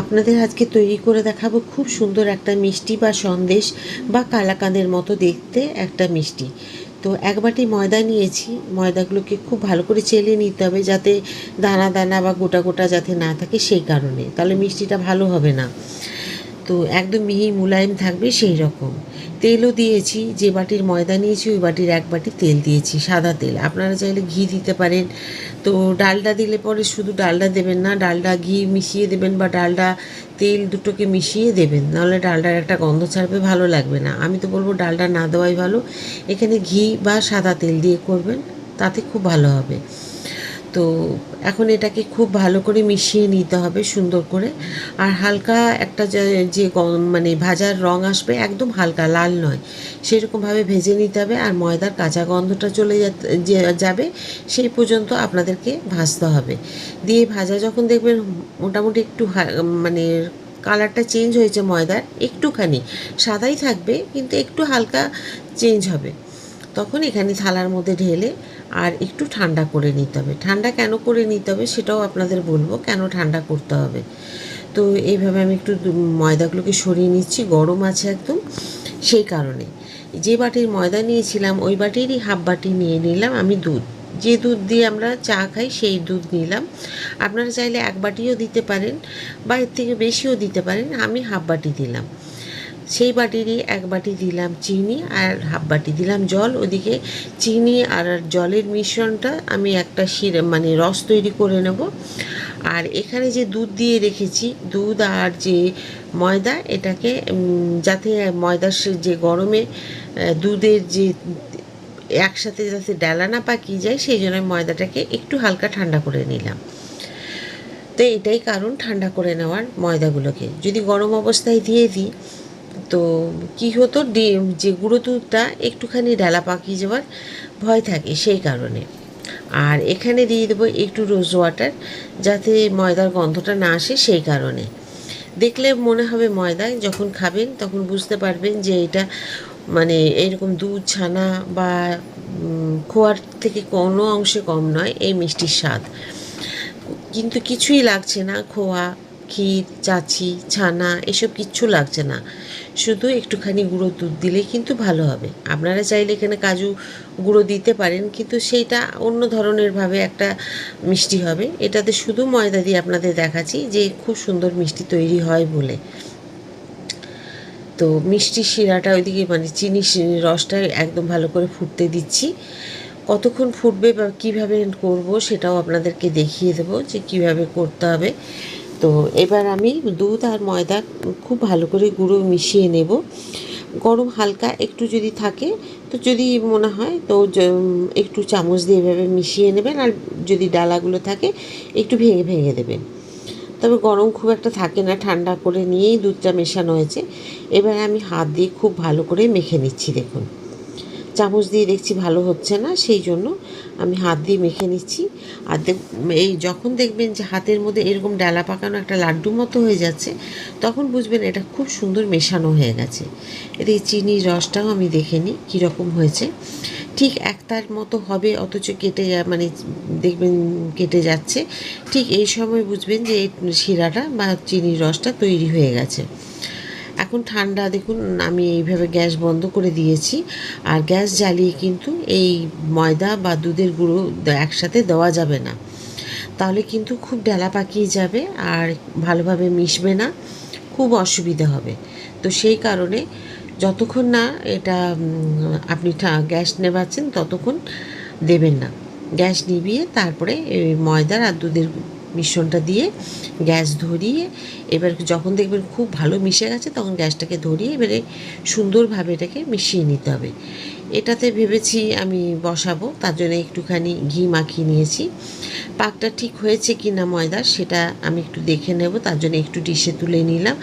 আপনাদের আজকে তৈরি করে দেখাবো খুব সুন্দর একটা মিষ্টি বা সন্দেশ বা কালাকাঁদের মতো দেখতে একটা মিষ্টি। তো এক বাটি ময়দা নিয়েছি। ময়দাগুলোকে খুব ভালো করে চেলে নিতে হবে, যাতে দানা দানা বা গোটা গোটা যাতে না থাকে, সেই কারণে, তাহলে মিষ্টিটা ভালো হবে না। তো একদম মিহি মুলায়েম থাকবে সেই রকম। তেলও দিয়েছি, যে বাটির ময়দা নিয়েছি ওই বাটির এক বাটি তেল দিয়েছি, সাদা তেল। আপনারা চাইলে ঘি দিতে পারেন। তো ডালডা দিলে পরে শুধু ডালডা দেবেন না, ডালডা ঘি মিশিয়ে দেবেন বা ডালডা তেল দুটোকে মিশিয়ে দেবেন, নাহলে ডালডার একটা গন্ধ ছাড়বে, ভালো লাগবে না। আমি তো বলবো ডালডা না দেওয়াই ভালো। এখানে ঘি বা সাদা তেল দিয়ে করবেন, তাতে খুব ভালো হবে। তো এখন এটাকে খুব ভালো করে মিশিয়ে নিতে হবে সুন্দর করে। আর হালকা একটা যে মানে ভাজার রং আসবে, একদম হালকা লাল নয়, সেরকমভাবে ভেজে নিতে হবে। আর ময়দার কাঁচা গন্ধটা চলে যাবে, সেই পর্যন্ত আপনাদেরকে ভাজতে হবে। দিয়ে ভাজা যখন দেখবেন মোটামুটি একটু মানে কালারটা চেঞ্জ হয়েছে ময়দার, একটুখানি সাদাই থাকবে কিন্তু একটু হালকা চেঞ্জ হবে, তখন এখানে থালার মধ্যে ঢেলে আর একটু ঠান্ডা করে নিতে হবে। ঠান্ডা কেন করে নিতে হবে সেটাও আপনাদের বলবো, কেন ঠান্ডা করতে হবে। তো এইভাবে আমি একটু ময়দাগুলোকে সরিয়ে নিচ্ছি, গরম আছে একদম, সেই কারণে। যে বাটির ময়দা নিয়েছিলাম ওই বাটিরই হাফ বাটি নিয়ে নিলাম আমি দুধ। যে দুধ দিয়ে আমরা চা খাই সেই দুধ নিলাম। আপনারা চাইলে এক বাটিও দিতে পারেন বা এর থেকে বেশিও দিতে পারেন, আমি হাফ বাটি দিলাম। সেই বাটিরই এক বাটি দিলাম চিনি আর হাফ বাটি দিলাম জল। ওদিকে চিনি আর জলের মিশ্রণটা আমি একটা মানে রস তৈরি করে নেব। আর এখানে যে দুধ দিয়ে রেখেছি, দুধ আর যে ময়দা, এটাকে যাতে ময়দার যে গরমে দুধের যে একসাথে যাতে ডালা না পাকিয়ে যায়, সেই জন্য ময়দাটাকে একটু হালকা ঠান্ডা করে নিলাম। তো এটাই কারণ ঠান্ডা করে নেওয়ার। ময়দাগুলোকে যদি গরম অবস্থায় দিয়ে দিই, তো কী হতো, যে গুঁড়ো দুধটা একটুখানি ডালা পাকিয়ে যাওয়ার ভয় থাকে, সেই কারণে। আর এখানে দিয়ে দেবো একটু রোজ ওয়াটার, যাতে ময়দার গন্ধটা না আসে, সেই কারণে। দেখলে মনে হবে ময়দা, যখন খাবেন তখন বুঝতে পারবেন যে এটা মানে এইরকম দুধ ছানা বা খোয়ার থেকে কোনো অংশে কম নয় এই মিষ্টির স্বাদ। কিন্তু কিছুই লাগছে না, খোয়া, ক্ষীর, চাচি, ছানা এসব কিচ্ছু লাগছে না, শুধু একটুখানি গুঁড়ো দুধ দিলেই কিন্তু ভালো হবে। আপনারা চাইলে এখানে কাজু গুঁড়ো দিতে পারেন, কিন্তু সেইটা অন্য ধরনেরভাবে একটা মিষ্টি হবে। এটাতে শুধু ময়দা দিয়ে আপনাদের দেখাচ্ছি যে খুব সুন্দর মিষ্টি তৈরি হয় বলে। তো মিষ্টির শিরাটা ওইদিকে মানে চিনির রসটা একদম ভালো করে ফুটতে দিচ্ছি। কতক্ষণ ফুটবে বা কীভাবে করব সেটাও আপনাদেরকে দেখিয়ে দেবো যে কীভাবে করতে হবে। তো এবার আমি দুধ আর ময়দা খুব ভালো করে গুঁড়ো মিশিয়ে নেব। গরম হালকা একটু যদি থাকে, তো যদি মনে হয় তো একটু চামচ দিয়ে এভাবে মিশিয়ে নেবেন। আর যদি ডালাগুলো থাকে একটু ভেঙে ভেঙে দেবেন। তবে গরম খুব একটা থাকে না, ঠান্ডা করে নিয়েই দুধটা মেশানো হয়েছে। এবার আমি হাত দিয়ে খুব ভালো করে মেখে নিচ্ছি। দেখুন, চামচ দিয়ে দেখছি ভালো হচ্ছে না, সেই জন্য আমি হাত দিয়ে মেখে নিচ্ছি। আর এই যখন দেখবেন যে হাতের মধ্যে এরকম ডালা পাকানো একটা লাড্ডু মতো হয়ে যাচ্ছে, তখন বুঝবেন এটা খুব সুন্দর মেশানো হয়ে গেছে। এদিকে চিনির রসটাও আমি দেখে নিই কীরকম হয়েছে। ঠিক একটার মতো হবে, অথচ কেটে মানে দেখবেন কেটে যাচ্ছে। ঠিক এই সময় বুঝবেন যে এই শিরাটা বা চিনির রসটা তৈরি হয়ে গেছে। এখন ঠান্ডা, দেখুন আমি এইভাবে গ্যাস বন্ধ করে দিয়েছি। আর গ্যাস জ্বালিয়ে কিন্তু এই ময়দা বা দুধের গুঁড়ো একসাথে দেওয়া যাবে না, তাহলে কিন্তু খুব ডালা পাকিয়ে যাবে আর ভালোভাবে মিশবে না, খুব অসুবিধা হবে। তো সেই কারণে যতক্ষণ না এটা আপনি গ্যাস নেভাচ্ছেন ততক্ষণ দেবেন না। গ্যাস নিভিয়ে তারপরে এই ময়দার আর দুধের মিশ্রণটা দিয়ে গ্যাস ধরিয়ে, এবার যখন দেখবেন খুব ভালো মিশে গেছে তখন গ্যাসটাকে ধরিয়ে এবারে সুন্দরভাবে এটাকে মিশিয়ে নিতে হবে। এটাতে ভেবেছি আমি বসাবো, তার জন্য একটুখানি ঘি মাখিয়ে নিয়েছি। পাকটা ঠিক হয়েছে কি না ময়দার সেটা আমি একটু দেখে নেব, তার জন্য একটু ডিশে তুলে নিলাম।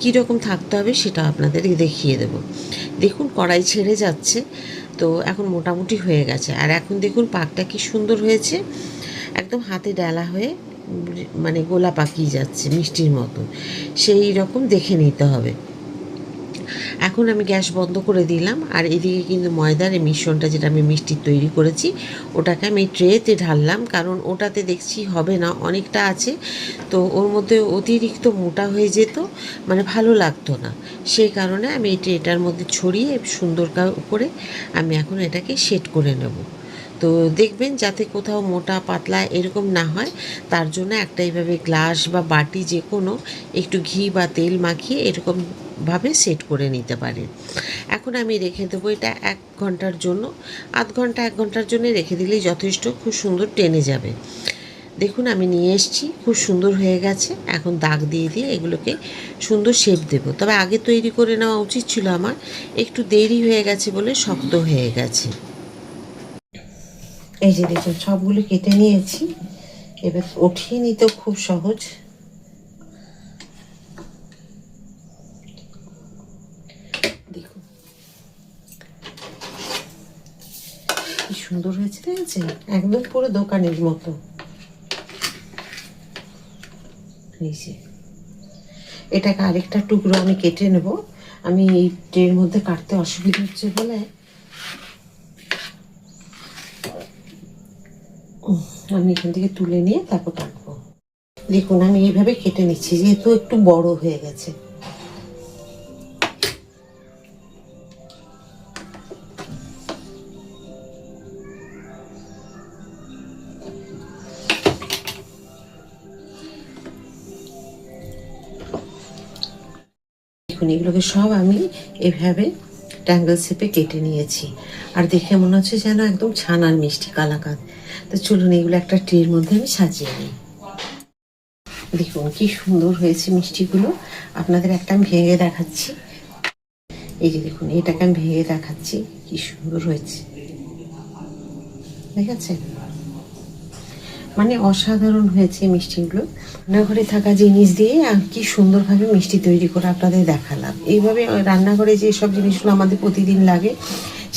কীরকম থাকতে হবে সেটা আপনাদের দেখিয়ে দেব। দেখুন কড়াই ছেড়ে যাচ্ছে, তো এখন মোটামুটি হয়ে গেছে। আর এখন দেখুন পাকটা কি সুন্দর হয়েছে, একদম হাতে ডালা হয়ে মানে গোলা পাকিয়ে যাচ্ছে মিষ্টির মতো, সেই রকম দেখে নিতে হবে। এখন আমি গ্যাস বন্ধ করে দিলাম, আর এদিকে কিন্তু ময়দার এই মিশ্রণটা যেটা আমি মিষ্টি তৈরি করেছি ওটাকে আমি ট্রেতে ঢাললাম, কারণ ওটাতে দেখছি হবে না, অনেকটা আছে তো ওর মধ্যে অতিরিক্ত মোটা হয়ে যেত, মানে ভালো লাগতো না। সেই কারণে আমি এই ট্রেটার মধ্যে ছড়িয়ে সুন্দর করে আমি এখন এটাকে সেট করে নেব। তো দেখবেন যাতে কোথাও মোটা পাতলা এরকম না হয়, তার জন্য একটা এইভাবে গ্লাস বা বাটি যে কোনো একটু ঘি বা তেল মাখিয়ে এরকমভাবে সেট করে নিতে পারেন। এখন আমি রেখে দেবো এটা 1 ঘন্টার জন্য, আধ ঘন্টা 1 ঘন্টার জন্য রেখে দিলেই যথেষ্ট, খুব সুন্দর টেনে যাবে। দেখুন আমি নিয়ে এসেছি, খুব সুন্দর হয়ে গেছে। এখন দাগ দিয়ে দিয়ে এগুলোকে সুন্দর শেপ দেব, তবে আগে তৈরি করে নেওয়া উচিত ছিল আমার, একটু দেরি হয়ে গেছে বলে শক্ত হয়ে গেছে। এই যে দেখুন সবগুলো কেটে নিয়েছি, এবার উঠিয়ে নিতেও খুব সহজ। দেখুন কি সুন্দর হয়েছে, দেখেছেন? একদম পুরো দোকানের মতো। এই যে এটাকে আরেকটা টুকরো আমি কেটে নেব, আমি এই ট্রের মধ্যে কাটতে অসুবিধা হচ্ছে বলে আমি এখান থেকে তুলে নিয়ে তারপর কাটবো। দেখুন আমি এইভাবে কেটে নিচ্ছি, যেহেতু একটু বড় হয়ে গেছে। দেখুন এগুলোকে সব আমি এভাবে ট্রায়াঙ্গেল শেপে কেটে নিয়েছি, আর দেখে মনে হচ্ছে যেন একদম ছানার মিষ্টি কালাকাঁদ। তো চলুন এগুলো একটা ট্রের মধ্যে আমি সাজিয়ে নিই। দেখুন কি সুন্দর হয়েছে মিষ্টিগুলো, আপনাদের একটা আমি ভেঙে দেখাচ্ছি। এই যে দেখুন এটাকে আমি ভেঙে দেখাচ্ছি, কি সুন্দর হয়েছে, ঠিক আছে? মানে অসাধারণ হয়েছে মিষ্টিগুলো। রান্নাঘরে থাকা জিনিস দিয়ে কি সুন্দরভাবে মিষ্টি তৈরি করে আপনাদের দেখালাম। এইভাবে রান্নাঘরে যে সব জিনিসগুলো আমাদের প্রতিদিন লাগে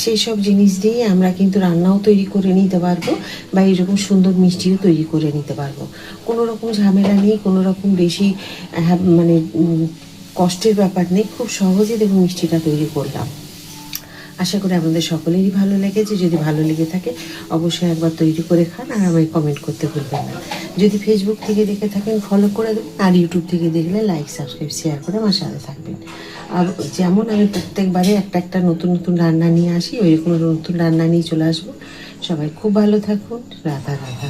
সেই সব জিনিস দিয়ে আমরা কিন্তু রান্নাও তৈরি করে নিতে পারবো, বা এরকম সুন্দর মিষ্টিও তৈরি করে নিতে পারবো। কোনো রকম ঝামেলা নেই, কোনো রকম বেশি মানে কষ্টের ব্যাপার নেই, খুব সহজে দেখুন মিষ্টিটা তৈরি করলাম। আশা করি আপনাদের সকলেরই ভালো লেগেছে। যদি ভালো লেগে থাকে অবশ্যই একবার তৈরি করে খান, আর আমায় কমেন্ট করতে ভুলবেন না। যদি ফেসবুক থেকে দেখে থাকেন ফলো করে দেবেন, আর ইউটিউব থেকে দেখলে লাইক সাবস্ক্রাইব শেয়ার করে আমার সাথে থাকবেন। আর যেমন আমি প্রত্যেকবারে একটা একটা নতুন নতুন রান্না নিয়ে আসি, ওইরকম নতুন রান্না নিয়ে চলে আসবো। সবাই খুব ভালো থাকুন। রাধা রাধা।